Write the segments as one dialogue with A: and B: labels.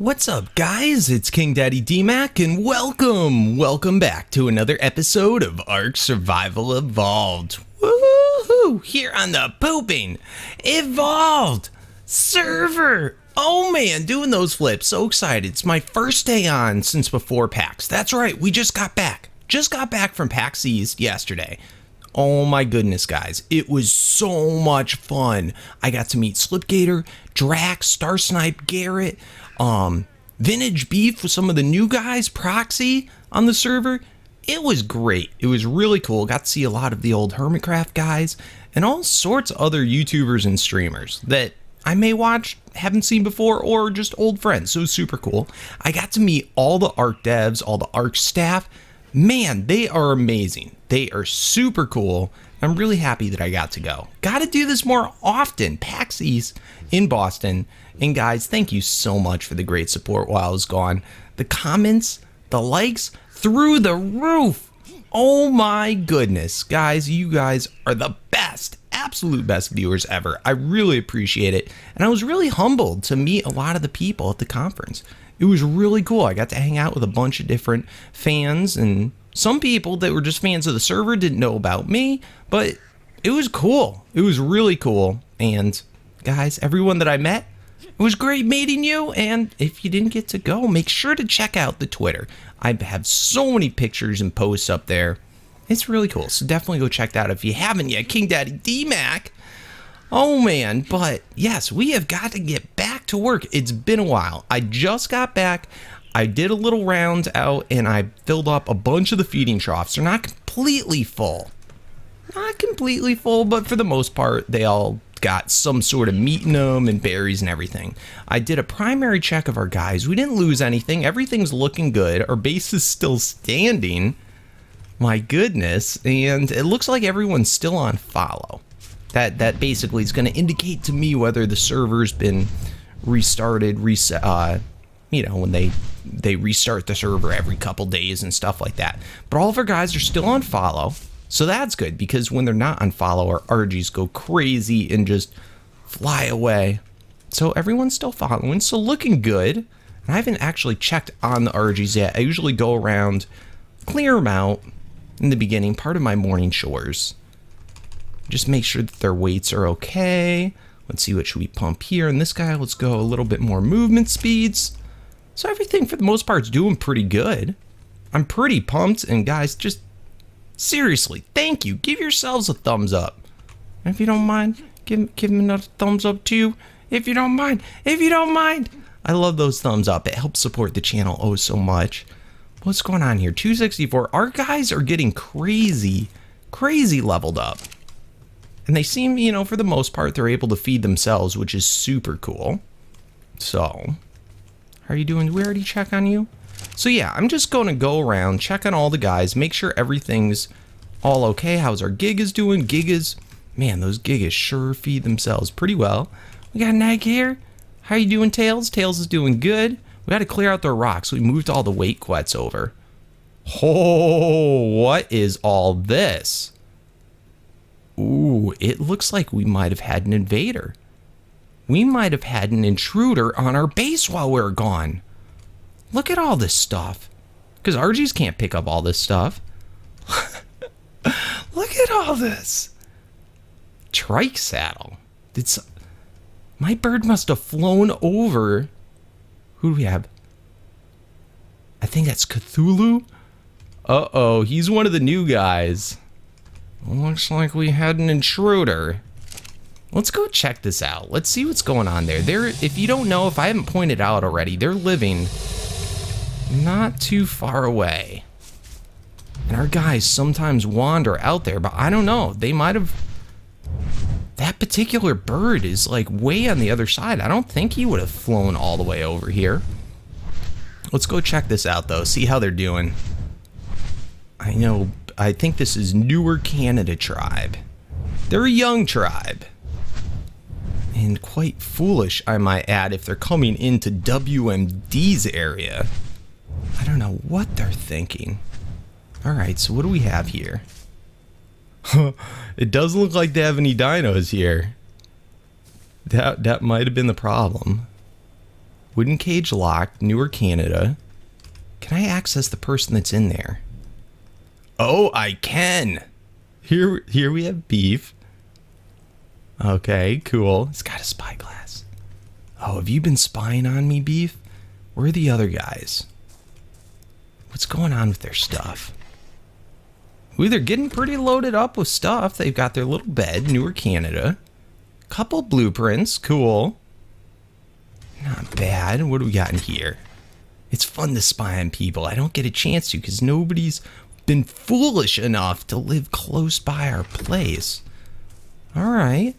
A: What's up, guys? It's KingDaddyDMAC, and welcome back to another episode of ARK Survival Evolved. Woohoo! Here on the pooping Evolved server. Oh man, doing those flips, so excited. It's my first day on since before PAX. That's right, we just got back. Just got back from PAX East yesterday. Oh my goodness, guys, it was so much fun. I got to meet Slipgator, Drax, Star Snipe, Garrett, Vintage Beef with some of the new guys, Proxy on the server. It was great. It was really cool. Got to see a lot of the old Hermitcraft guys and all sorts of other YouTubers and streamers that I may watch, haven't seen before, or just old friends. So super cool. I got to meet all the ARK devs, all the ARK staff. Man, they are amazing. They are super cool. I'm really happy that I got to go. Got to do this more often. PAX East in Boston. And guys, thank you so much for the great support while I was gone. The comments, the likes, through the roof. Oh my goodness. Guys, you guys are the best, absolute best viewers ever. I really appreciate it. And I was really humbled to meet a lot of the people at the conference. It was really cool. I got to hang out with a bunch of different fans, and some people that were just fans of the server didn't know about me, but it was cool. It was really cool. And guys, everyone that I met, it was great meeting you. And if you didn't get to go, make sure to check out the Twitter. I have so many pictures and posts up there. It's really cool. So definitely go check that out if you haven't yet. KingDaddyDMAC. Oh man, but yes, we have got to get back to work. It's been a while. I just got back. I did a little round out and I filled up a bunch of the feeding troughs. They're not completely full. Not completely full, but for the most part, they all got some sort of meat in them and berries and everything. I did a primary check of our guys. We didn't lose anything. Everything's looking good. Our base is still standing. My goodness. And it looks like everyone's still on follow. That basically is going to indicate to me whether the server's been restarted, reset, you know, when they restart the server every couple days and stuff like that. But all of our guys are still on follow, so that's good, because when they're not on follow, our RGs go crazy and just fly away. So everyone's still following, so looking good. And I haven't actually checked on the RGs yet. I usually go around, clear them out in the beginning, part of my morning chores. Just make sure that their weights are okay. Let's see, what should we pump here? And this guy, let's go a little bit more movement speeds. So everything for the most part is doing pretty good. I'm pretty pumped. And guys, just seriously, thank you. Give yourselves a thumbs up. If you don't mind, give me another thumbs up too. If you don't mind. If you don't mind. I love those thumbs up. It helps support the channel oh so much. What's going on here? 264. Our guys are getting crazy leveled up. And they seem, you know, for the most part, they're able to feed themselves, which is super cool. So, how are you doing? Did we already check on you? So yeah, I'm just going to go around, check on all the guys, make sure everything's all okay. How's our Gigas doing? Gigas, man, those Gigas sure feed themselves pretty well. We got an egg here. How are you doing, Tails? Tails is doing good. We got to clear out their rocks. We moved all the weight quets over. Oh, what is all this? Ooh, it looks like we might have had an invader. We might have had an intruder on our base while we were gone. Look at all this stuff. Because RGs can't pick up all this stuff. Look at all this. Trike saddle. My bird must have flown over. Who do we have? I think that's Cthulhu. Uh-oh, he's one of the new guys. Looks like we had an intruder. Let's go check this out. Let's see what's going on there. If you don't know, if I haven't pointed out already, they're living not too far away. And our guys sometimes wander out there, but I don't know. They might have... That particular bird is like way on the other side. I don't think he would have flown all the way over here. Let's go check this out though, see how they're doing. I think this is Newer Canada tribe. They're a young tribe. And quite foolish, I might add, if they're coming into WMD's area. I don't know what they're thinking. Alright, so what do we have here? It doesn't look like they have any dinos here. That might have been the problem. Wooden cage locked, Newer Canada. Can I access the person that's in there? Oh, I can. Here we have beef. Okay, cool. It's got a spyglass. Oh, have you been spying on me, beef? Where are the other guys? What's going on with their stuff? Ooh, they're getting pretty loaded up with stuff. They've got their little bed, Newer Canada. Couple blueprints, cool. Not bad. What do we got in here? It's fun to spy on people. I don't get a chance to because nobody's been foolish enough to live close by our place. Alright.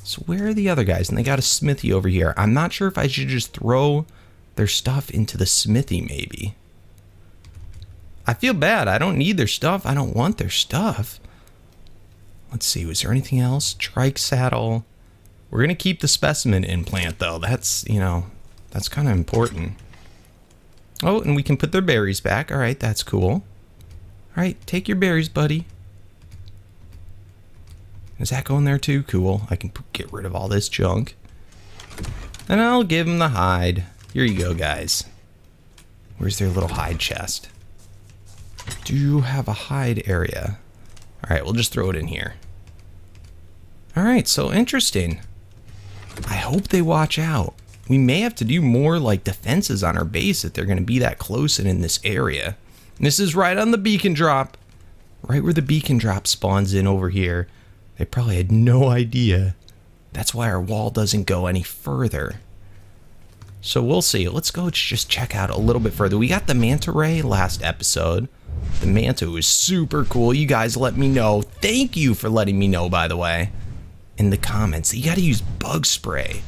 A: So where are the other guys? And they got a smithy over here. I'm not sure if I should just throw their stuff into the smithy, maybe. I feel bad. I don't need their stuff. I don't want their stuff. Let's see. Was there anything else? Trike saddle. We're going to keep the specimen implant, though. That's, you know, that's kind of important. Oh, and we can put their berries back. All right, that's cool. All right, take your berries, buddy. Is that going there too? Cool. I can get rid of all this junk. And I'll give them the hide. Here you go, guys. Where's their little hide chest? Do you have a hide area? All right, we'll just throw it in here. All right, so interesting. I hope they watch out. We may have to do more like defenses on our base if they're going to be that close and in this area. And this is right on the beacon drop. Right where the beacon drop spawns in over here. They probably had no idea. That's why our wall doesn't go any further. So we'll see. Let's go just check out a little bit further. We got the manta ray last episode. The manta was super cool. You guys let me know. Thank you for letting me know, by the way, in the comments. You got to use bug spray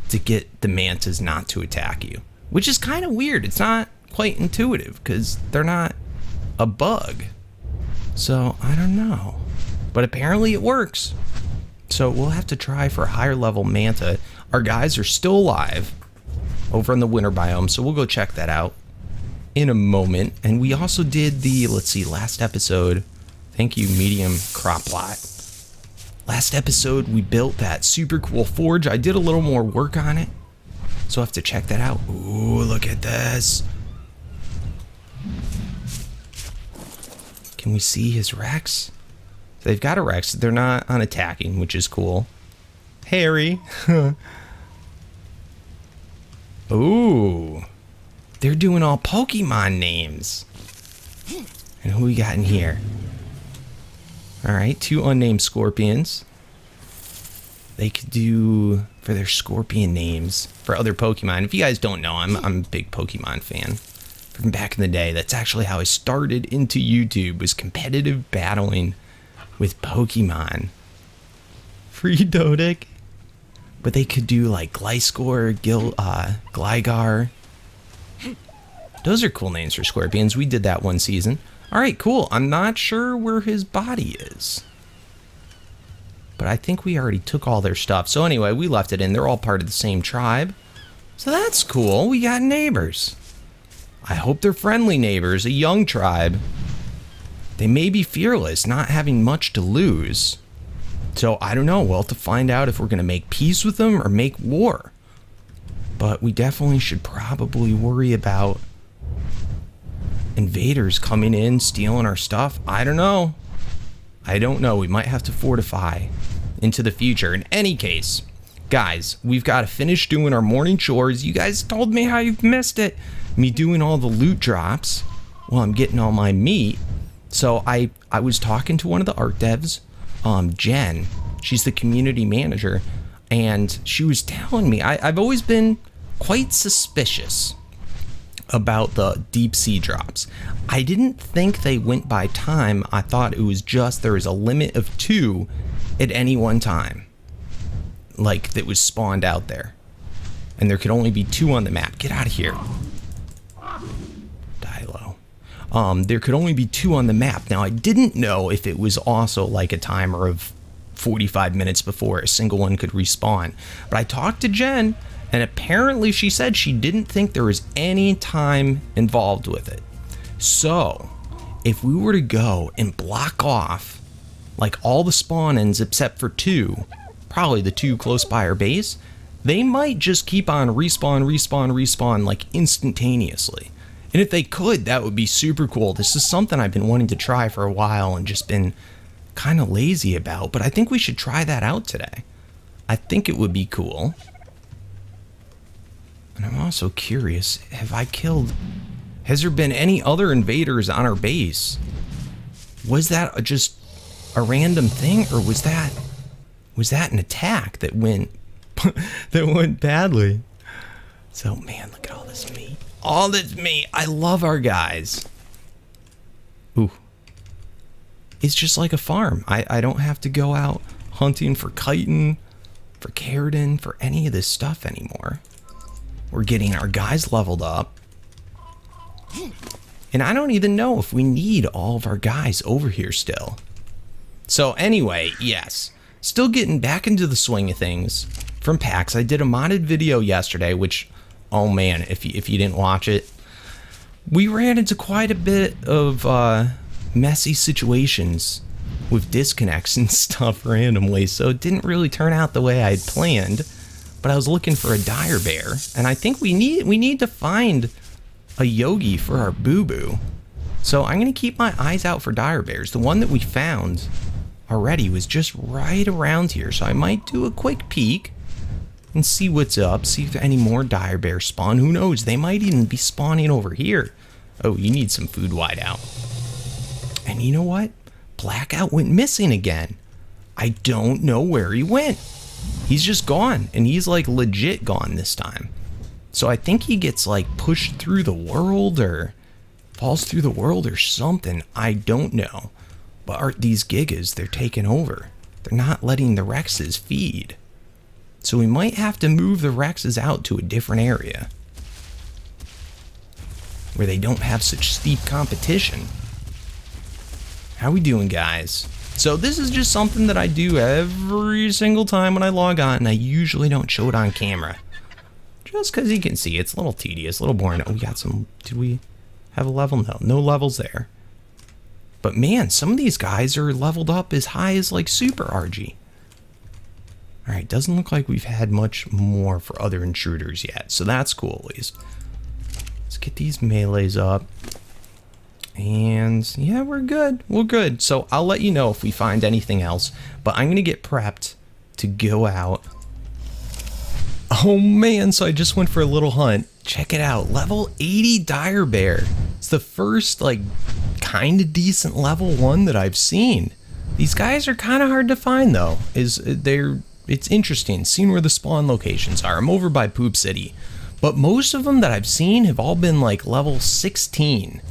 A: to get the mantas not to attack you, which is kind of weird. It's not quite intuitive because they're not a bug. So I don't know, but apparently it works. So we'll have to try for a higher level manta. Our guys are still alive over in the winter biome, so we'll go check that out in a moment. And we also did the, let's see, last episode. Thank you, medium crop lot. Last episode, we built that super cool forge. I did a little more work on it, so I'll have to check that out. Ooh, look at this. Can we see his Rex? They've got a Rex. They're not on attacking, which is cool. Harry. Ooh. They're doing all Pokemon names. And who we got in here? Alright, 2 unnamed scorpions. They could do for their scorpion names for other Pokemon. If you guys don't know, I'm a big Pokemon fan from back in the day. That's actually how I started into YouTube, was competitive battling with Pokemon. Free Dodic. But they could do like Gliscor, Gligar. Those are cool names for scorpions. We did that one season. Alright, cool. I'm not sure where his body is, but I think we already took all their stuff. So anyway, we left it in. They're all part of the same tribe. So that's cool. We got neighbors. I hope they're friendly neighbors, a young tribe. They may be fearless, not having much to lose. So I don't know. We'll have to find out if we're going to make peace with them or make war. But we definitely should probably worry about invaders coming in, stealing our stuff. I don't know. I don't know. We might have to fortify into the future. In any case, guys, we've got to finish doing our morning chores. You guys told me how you've missed it. Me doing all the loot drops while I'm getting all my meat. So I was talking to one of the ARK devs, Jen. She's the community manager, and she was telling me, I've always been quite suspicious about the deep sea drops. I didn't think they went by time. I thought it was just there was a limit of 2 at any one time, like that was spawned out there, and there could only be 2 on the map. Get out of here. Die low. There could only be 2 on the map. Now I didn't know if it was also like a timer of 45 minutes before a single one could respawn, but I talked to Jen, and apparently she said she didn't think there was any time involved with it. So if we were to go and block off like all the spawn-ins except for 2, probably the 2 close by our base, they might just keep on respawn like instantaneously. And if they could, that would be super cool. This is something I've been wanting to try for a while and just been kind of lazy about, but I think we should try that out today. I think it would be cool. And I'm also curious, has there been any other invaders on our base? Was that just a random thing, or was that an attack that went badly? So, man, look at all this meat. All this meat. I love our guys. Ooh. It's just like a farm. I don't have to go out hunting for chitin, for keratin, for any of this stuff anymore. We're getting our guys leveled up. And I don't even know if we need all of our guys over here still. So anyway, yes. Still getting back into the swing of things from packs. I did a modded video yesterday, which, oh man, if you didn't watch it, we ran into quite a bit of messy situations with disconnects and stuff randomly, so it didn't really turn out the way I had planned. But I was looking for a Direbear, and I think we need to find a Yogi for our boo-boo. So I'm gonna keep my eyes out for Direbears. The one that we found already was just right around here, so I might do a quick peek and see what's up, see if any more Direbear spawn. Who knows, they might even be spawning over here. Oh, you need some food wide out. And you know what? Blackout went missing again. I don't know where he went. He's just gone, and he's like legit gone this time. So I think he gets like pushed through the world or falls through the world or something. I don't know. But these Gigas, they're taking over. They're not letting the Rexes feed. So we might have to move the Rexes out to a different area where they don't have such steep competition. How we doing, guys? So this is just something that I do every single time when I log on, and I usually don't show it on camera. Just because you can see it's a little tedious, a little boring. Oh, we got some, did we have a level? No, no levels there. But man, some of these guys are leveled up as high as like Super RG. Alright, doesn't look like we've had much more for other intruders yet, so that's cool at least. Let's get these melees up. And yeah, we're good. We're good. So I'll let you know if we find anything else. But I'm going to get prepped to go out. Oh man, so I just went for a little hunt. Check it out. Level 80 Direbear. It's the first like kind of decent level 1 that I've seen. These guys are kind of hard to find though. It's interesting seeing where the spawn locations are. I'm over by Poop City. But most of them that I've seen have all been like level 16.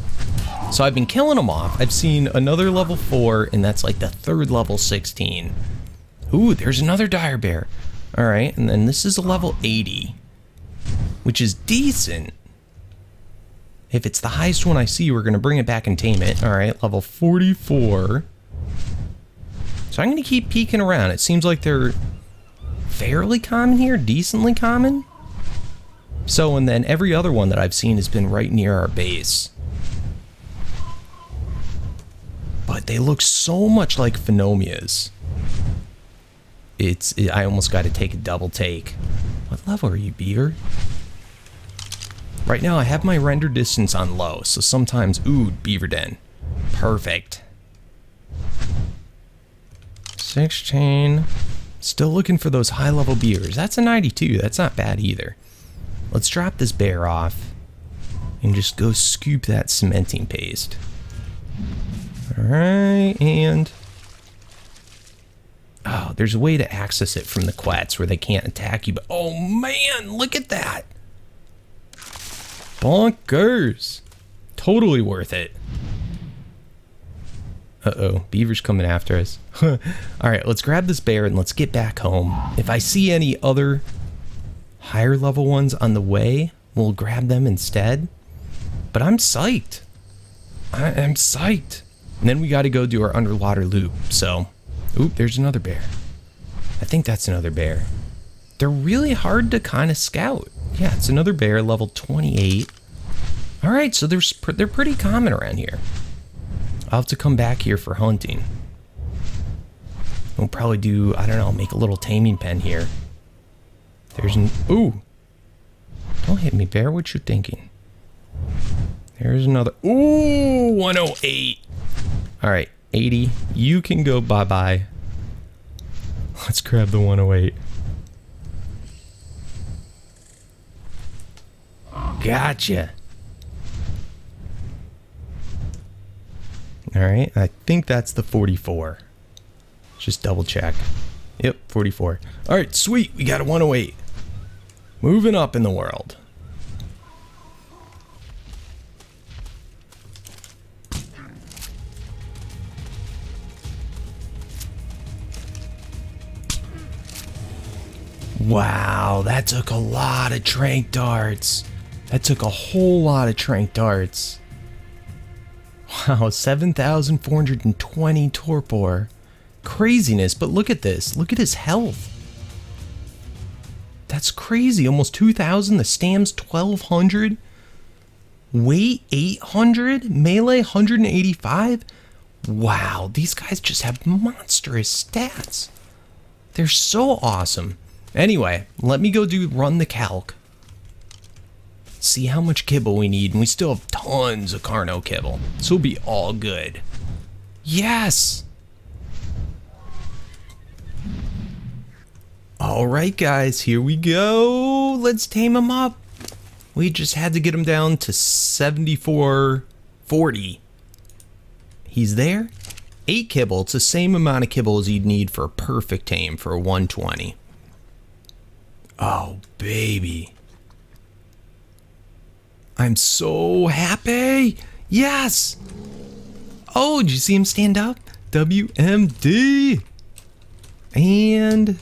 A: So I've been killing them off. I've seen another level 4, and that's like the third level 16. Ooh, there's another Direbear. All right, and then this is a level 80, which is decent. If it's the highest one I see, we're going to bring it back and tame it. All right, level 44. So I'm going to keep peeking around. It seems like they're fairly common here, decently common. So, and then every other one that I've seen has been right near our base. But they look so much like Phenomias. I almost got to take a double take. What level are you, Beaver? Right now I have my render distance on low, so sometimes, ooh, Beaver Den. Perfect. 16. Still looking for those high level beavers. That's a 92, that's not bad either. Let's drop this bear off and just go scoop that cementing paste. Alright, and oh, there's a way to access it from the quets where they can't attack you, but oh man, look at that. Bonkers. Totally worth it. Uh-oh, beaver's coming after us. Alright, let's grab this bear and let's get back home. If I see any other higher level ones on the way, we'll grab them instead. But I'm psyched. I'm psyched. And then we got to go do our underwater loop. So, oop, there's another bear. I think that's another bear. They're really hard to kind of scout. Yeah, it's another bear, level 28. All right, so they're pretty common around here. I'll have to come back here for hunting. We'll probably do, I don't know, make a little taming pen here There's an... Ooh. Don't hit me, bear. What you thinking? There's another... Ooh, 108. All right, 80. You can go bye-bye. Let's grab the 108. Gotcha. All right, I think that's the 44. Just double check. Yep, 44. All right, sweet. We got a 108. Moving up in the world. Wow, that took a lot of trank darts. That took a whole lot of trank darts. Wow, 7,420 torpor. Craziness, but look at this. Look at his health. That's crazy. Almost 2,000. The stam's 1,200. Weight 800. Melee 185. Wow, these guys just have monstrous stats. They're so awesome. Anyway, let me go run the calc. See how much kibble we need, and we still have tons of Carno kibble. So we'll be all good. Yes! Alright guys, here we go. Let's tame him up. We just had to get him down to 7440. He's there. 8 kibble. It's the same amount of kibble as you'd need for a perfect tame for a 120. Oh, baby. I'm so happy. Yes. Oh, did you see him stand up? WMD. And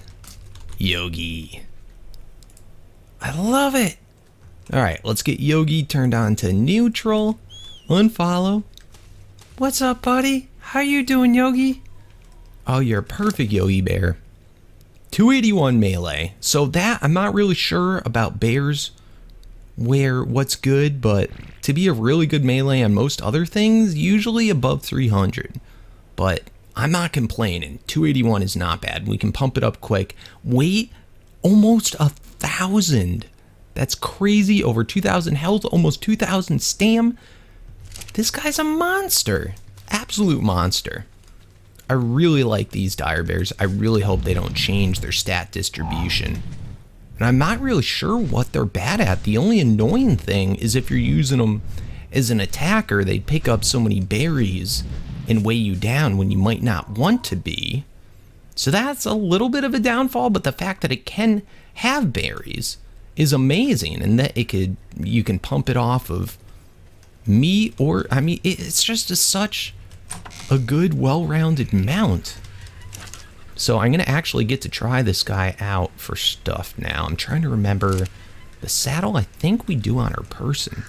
A: Yogi. I love it. All right, let's get Yogi turned on to neutral. Unfollow. What's up, buddy? How you doing, Yogi? Oh, you're a perfect Yogi bear. 281 melee. So that, I'm not really sure about bears what's good, but to be a really good melee on most other things, usually above 300. But I'm not complaining. 281 is not bad. We can pump it up quick. Weight, almost 1,000. That's crazy. Over 2,000 health, almost 2,000 stam. This guy's a monster. Absolute monster. I really like these Direbears. I really hope they don't change their stat distribution. And I'm not really sure what they're bad at. The only annoying thing is if you're using them as an attacker, they pick up so many berries and weigh you down when you might not want to be. So that's a little bit of a downfall, but the fact that it can have berries is amazing, and that you can pump it off of meat, or I mean, it's just such a good, well-rounded mount. So I'm gonna actually get to try this guy out for stuff now. I'm trying to remember the saddle. I think we do on our person,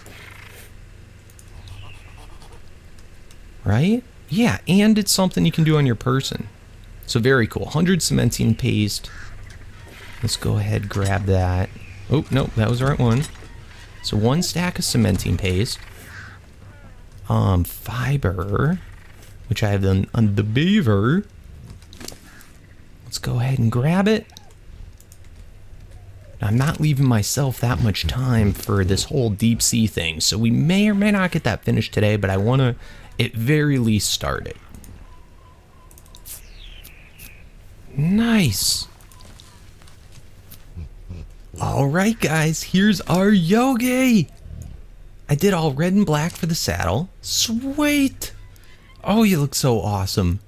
A: right? Yeah, and it's something you can do on your person. So very cool. 100 cementine paste. Let's go ahead, grab that. Oh, no, that was the right one. So 1 stack of cementine paste. Fiber, which I have done on the beaver. Let's go ahead and grab it. I'm not leaving myself that much time for this whole deep sea thing, so we may or may not get that finished today, but I want to at very least start it. Nice. All right, guys, here's our Yogi. I did all red and black for the saddle. Sweet. Oh, you look so awesome.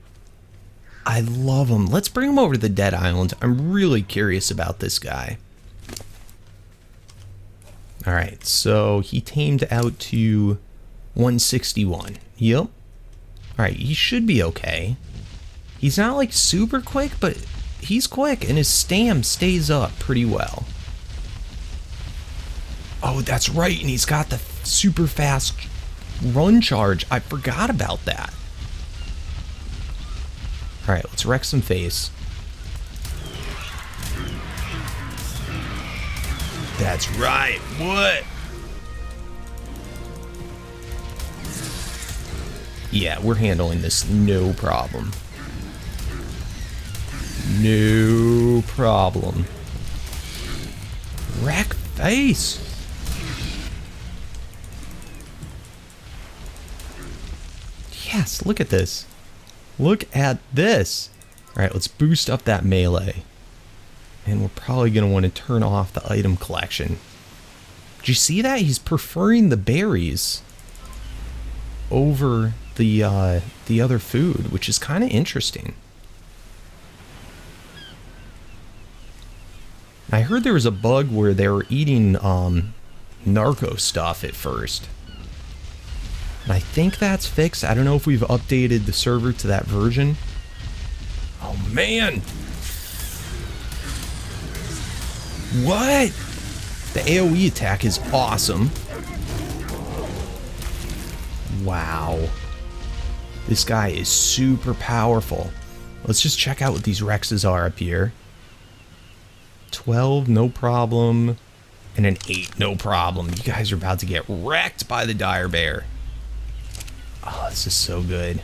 A: I love him. Let's bring him over to the Dead Island. I'm really curious about this guy. All right, so he tamed out to 161. Yep. All right, he should be okay. He's not like super quick, but he's quick, and his stam stays up pretty well. Oh, that's right, and he's got the super fast run charge. I forgot about that. All right, let's wreck some face. That's right. What? Yeah, we're handling this no problem. No problem. Wreck face. Yes, look at this. Look at this. All right, let's boost up that melee. And we're probably going to want to turn off the item collection. Did you see that? He's preferring the berries over the other food, which is kind of interesting. I heard there was a bug where they were eating narco stuff at first. And I think that's fixed. I don't know if we've updated the server to that version. Oh man! What? The AoE attack is awesome. Wow. This guy is super powerful. Let's just check out what these Rexes are up here. 12, no problem. And an 8, no problem. You guys are about to get wrecked by the Direbear. Oh, this is so good.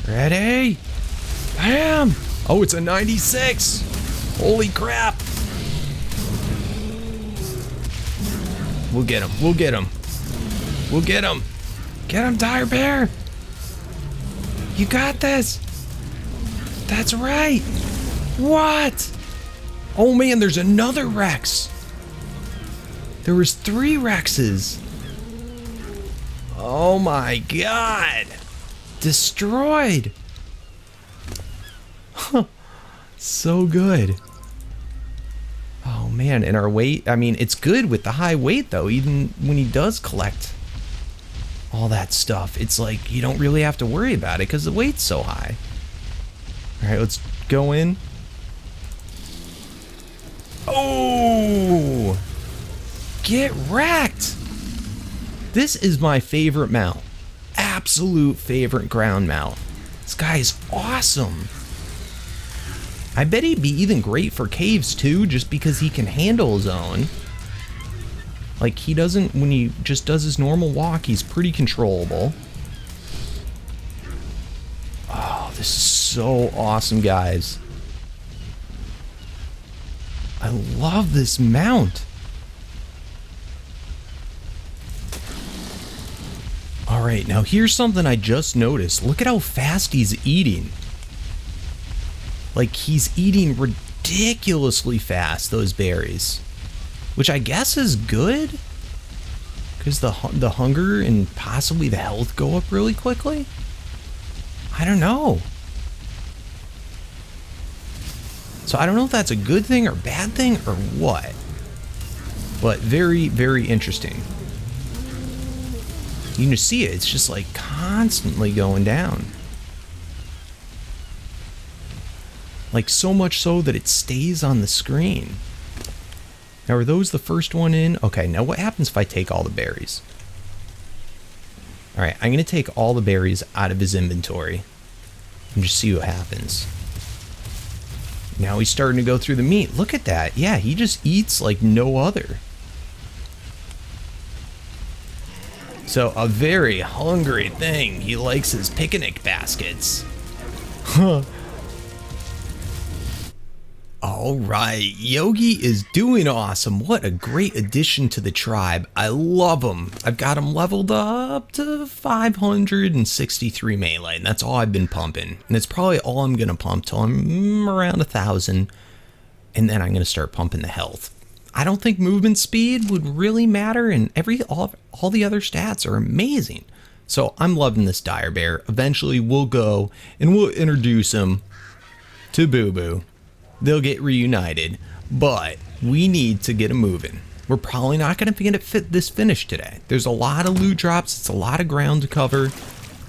A: Ready? Bam! Oh, it's a 96! Holy crap! We'll get him. We'll get him. We'll get him. Get him, Direbear! You got this! That's right! What? Oh man, there's another Rex! There was 3 Rexes! Oh my god! Destroyed! Huh. So good. Oh man, and our weight, I mean, it's good with the high weight though, even when he does collect all that stuff. It's like, you don't really have to worry about it because the weight's so high. Alright, let's go in. Oh! Get wrecked! This is my favorite mount. Absolute favorite ground mount. This guy is awesome. I bet he'd be even great for caves too, just because he can handle his own. Like, he doesn't, when he just does his normal walk, he's pretty controllable. Oh, this is so awesome, guys. I love this mount. Alright, now here's something I just noticed. Look at how fast he's eating. Like, he's eating ridiculously fast, those berries. Which I guess is good. Because the hunger and possibly the health go up really quickly. I don't know. So I don't know if that's a good thing or bad thing or what. But very, very interesting. You can just see it. It's just like constantly going down. Like so much so that it stays on the screen. Now are those the first one in? Okay, now what happens if I take all the berries? Alright, I'm going to take all the berries out of his inventory. And just see what happens. Now he's starting to go through the meat. Look at that. Yeah, he just eats like no other. So a very hungry thing. He likes his picnic baskets. Huh. Alright, Yogi is doing awesome. What a great addition to the tribe. I love him. I've got him leveled up to 563 melee, and that's all I've been pumping. And it's probably all I'm going to pump till I'm around 1,000, and then I'm going to start pumping the health. I don't think movement speed would really matter, and all the other stats are amazing. So I'm loving this Direbear. Eventually we'll go and we'll introduce him to Boo Boo. They'll get reunited, but we need to get him moving. We're probably not going to get this finished today. There's a lot of loot drops. It's a lot of ground to cover.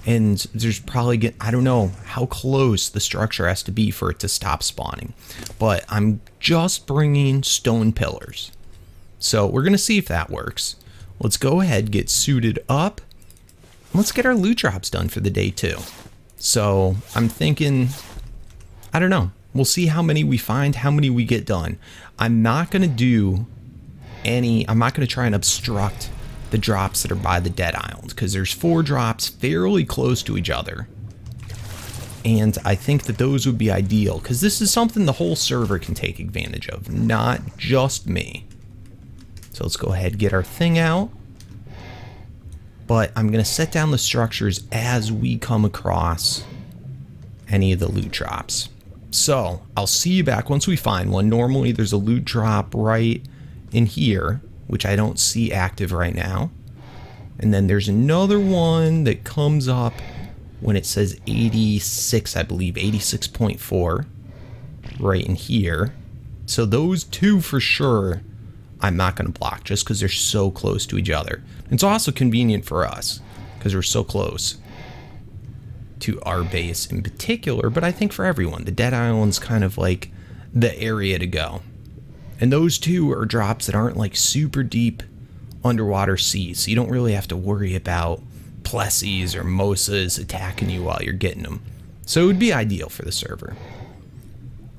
A: And there's probably, I don't know how close the structure has to be for it to stop spawning. But I'm just bringing stone pillars. So we're going to see if that works. Let's go ahead, get suited up. Let's get our loot drops done for the day too. So I'm thinking, I don't know. We'll see how many we find, how many we get done. I'm not going to do I'm not going to try and obstruct the drops that are by the dead island, because there's 4 drops fairly close to each other. And I think that those would be ideal, because this is something the whole server can take advantage of, not just me. So let's go ahead and get our thing out. But I'm going to set down the structures as we come across any of the loot drops. So I'll see you back once we find one. Normally there's a loot drop right in here, which I don't see active right now. And then there's another one that comes up when it says 86, I believe, 86.4, right in here. So those two for sure, I'm not going to block just because they're so close to each other. It's also convenient for us because we're so close to our base in particular, but I think for everyone, the Dead Island's kind of like the area to go. And those two are drops that aren't like super deep underwater seas, so you don't really have to worry about plessies or mosas attacking you while you're getting them. So it would be ideal for the server.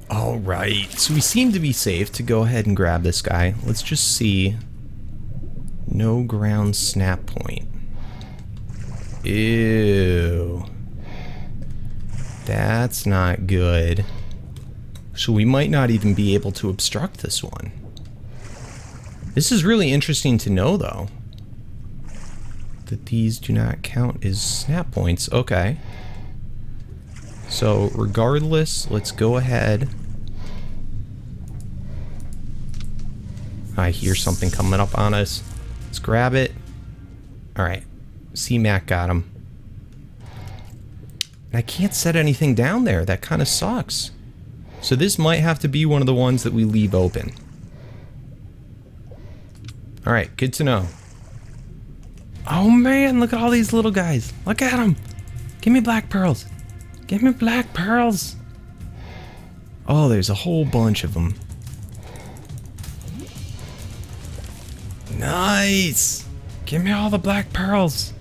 A: All right, so we seem to be safe to go ahead and grab this guy. Let's just see. No ground snap point. Ew. That's not good. So we might not even be able to obstruct this one. This is really interesting to know, though, that these do not count as snap points. Okay. So regardless, let's go ahead. I hear something coming up on us. Let's grab it. All right. CMAC got him. And I can't set anything down there. That kind of sucks. So this might have to be one of the ones that we leave open. All right, good to know. Oh man, look at all these little guys. Look at them. Give me black pearls. Give me black pearls. Oh, there's a whole bunch of them. Nice. Give me all the black pearls.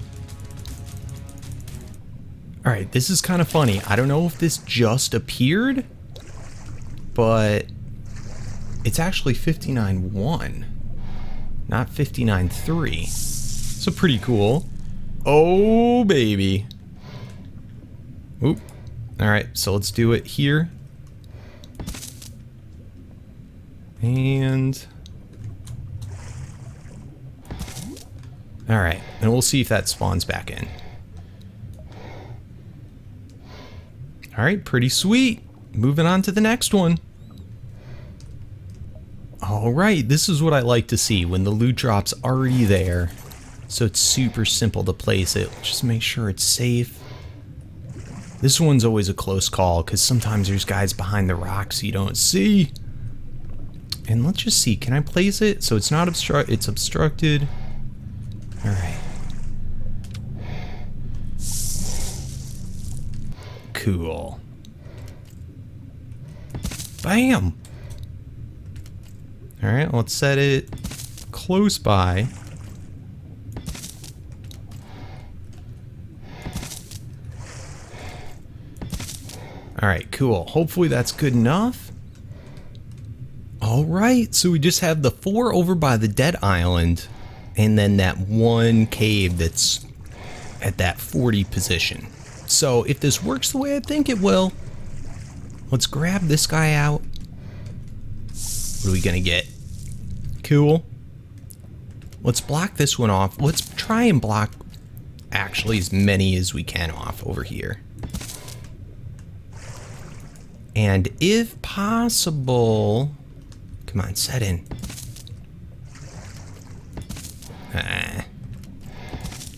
A: All right, this is kind of funny. I don't know if this just appeared, but it's actually 59.1, not 59.3. So pretty cool. Oh, baby. Oop. All right, so let's do it here. And... all right, and we'll see if that spawns back in. All right, pretty sweet. Moving on to the next one. All right, this is what I like to see when the loot drop's already there. So it's super simple to place it. Just make sure it's safe. This one's always a close call because sometimes there's guys behind the rocks you don't see. And let's just see, can I place it? So it's not it's obstructed. All right. Cool. Bam! All right, let's set it close by. All right, cool. Hopefully that's good enough. All right, so we just have the 4 over by the Dead Island, and then that one cave that's at that 40 position. So if this works the way I think it will, let's grab this guy out. What are we gonna get? Cool. Let's block this one off. Let's try and block actually as many as we can off over here. And if possible, come on, set in.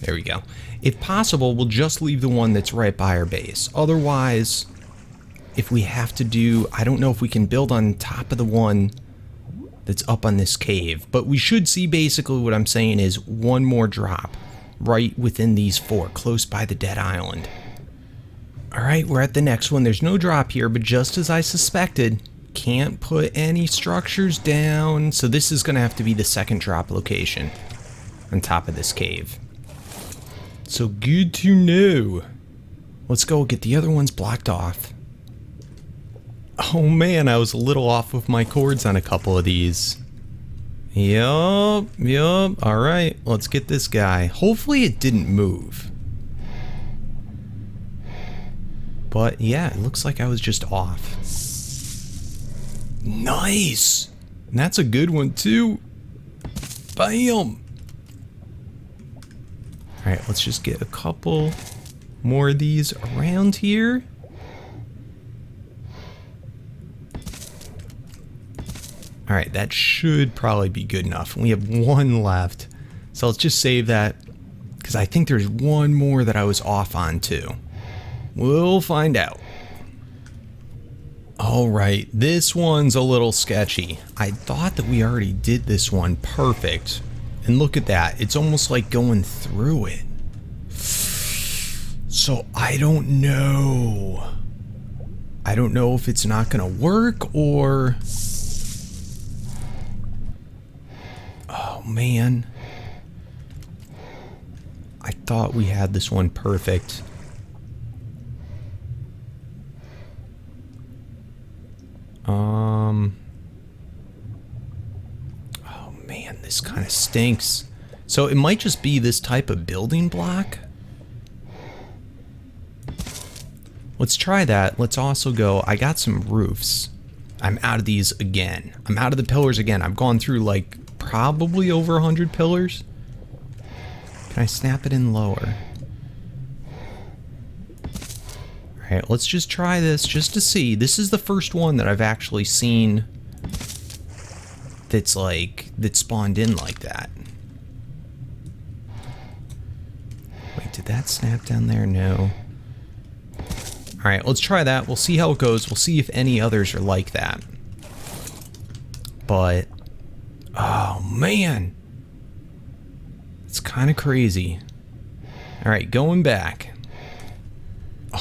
A: There we go. If possible, we'll just leave the one that's right by our base. Otherwise, if we have to do, I don't know if we can build on top of the one that's up on this cave, but we should see basically what I'm saying is one more drop right within these 4, close by the Dead Island. All right, we're at the next one. There's no drop here, but just as I suspected, can't put any structures down. So this is gonna have to be the second drop location on top of this cave. So good to know. Let's go get the other ones blocked off. Oh man, I was a little off with my cords on a couple of these. Yup. All right, let's get this guy. Hopefully it didn't move. But yeah, it looks like I was just off. Nice! And that's a good one too. Bam! Alright, let's just get a couple more of these around here. Alright, that should probably be good enough. We have one left. So let's just save that, because I think there's one more that I was off on too. We'll find out. Alright, this one's a little sketchy. I thought that we already did this one perfect. And look at that, it's almost like going through it. So I don't know. I don't know if it's not gonna work or... Oh man. I thought we had this one perfect. Oh man, this kind of stinks. So it might just be this type of building block. Let's try that. Let's also go, I got some roofs. I'm out of these again. I'm out of the pillars again. I've gone through like probably over 100 pillars. Can I snap it in lower? Alright, let's just try this just to see. This is the first one that I've actually seen that's like, that spawned in like that. Wait, did that snap down there? No. Alright, let's try that. We'll see how it goes. We'll see if any others are like that. But, oh man. It's kind of crazy. Alright, going back.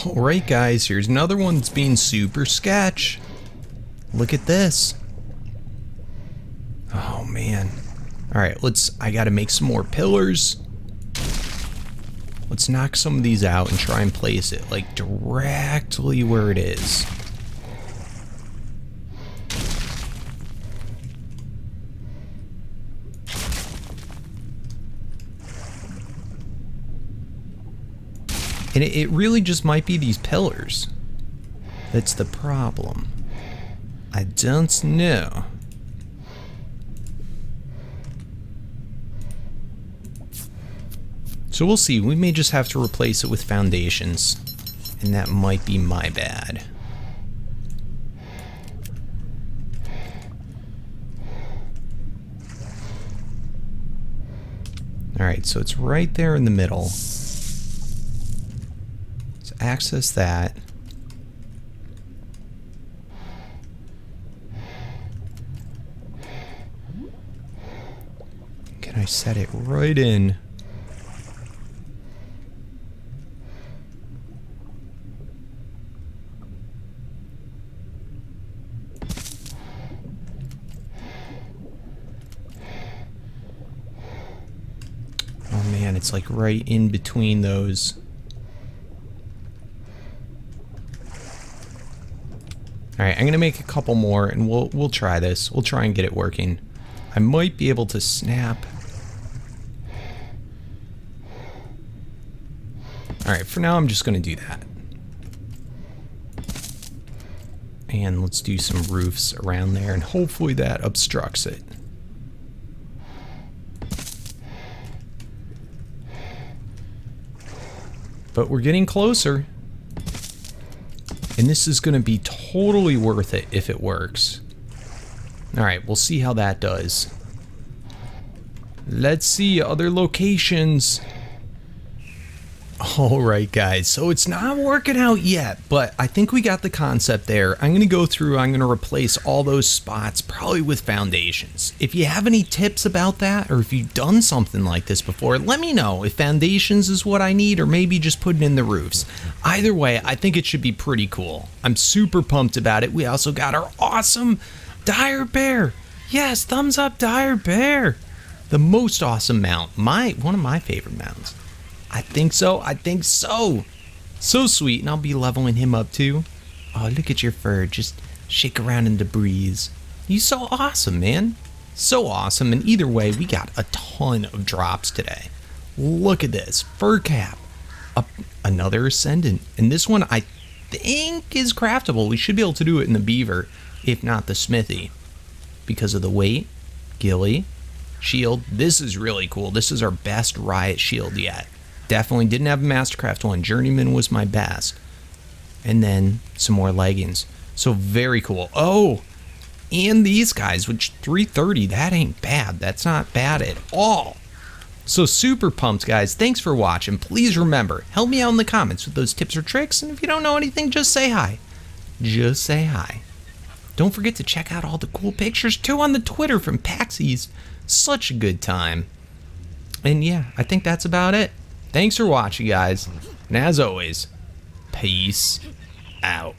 A: Alright guys, here's another one that's being super sketch. Look at this. Oh man. Alright, I gotta make some more pillars. Let's knock some of these out and try and place it like directly where it is. And it really just might be these pillars. That's the problem. I don't know. So we'll see. We may just have to replace it with foundations. And that might be my bad. Alright, so it's right there in the middle. Access that. Can I set it right in? Oh man, it's like right in between those. Alright, I'm gonna make a couple more and we'll try this. We'll try and get it working. I might be able to snap. Alright, for now I'm just gonna do that. And let's do some roofs around there and hopefully that obstructs it. But we're getting closer. And this is going to be totally worth it if it works. Alright, we'll see how that does. Let's see other locations. Alright guys, so it's not working out yet, but I think we got the concept there. I'm going to go through, I'm going to replace all those spots probably with foundations. If you have any tips about that, or if you've done something like this before, let me know if foundations is what I need, or maybe just putting in the roofs. Either way, I think it should be pretty cool. I'm super pumped about it. We also got our awesome Direbear. Yes, thumbs up Direbear. The most awesome mount. One of my favorite mounts. I think so. I think so. So sweet. And I'll be leveling him up too. Oh, look at your fur. Just shake around in the breeze. He's so awesome, man. So awesome. And either way, we got a ton of drops today. Look at this. Fur cap. Another Ascendant. And this one, I think is craftable. We should be able to do it in the beaver, if not the smithy, because of the weight. Ghillie, shield. This is really cool. This is our best riot shield yet. Definitely didn't have a Mastercraft one. Journeyman was my best. And then some more leggings. So very cool. Oh, and these guys, which 330, that ain't bad. That's not bad at all. So super pumped, guys. Thanks for watching. Please remember, help me out in the comments with those tips or tricks. And if you don't know anything, just say hi. Just say hi. Don't forget to check out all the cool pictures too on the Twitter from PAX East. Such a good time. And yeah, I think that's about it. Thanks for watching, guys. And as always, peace out.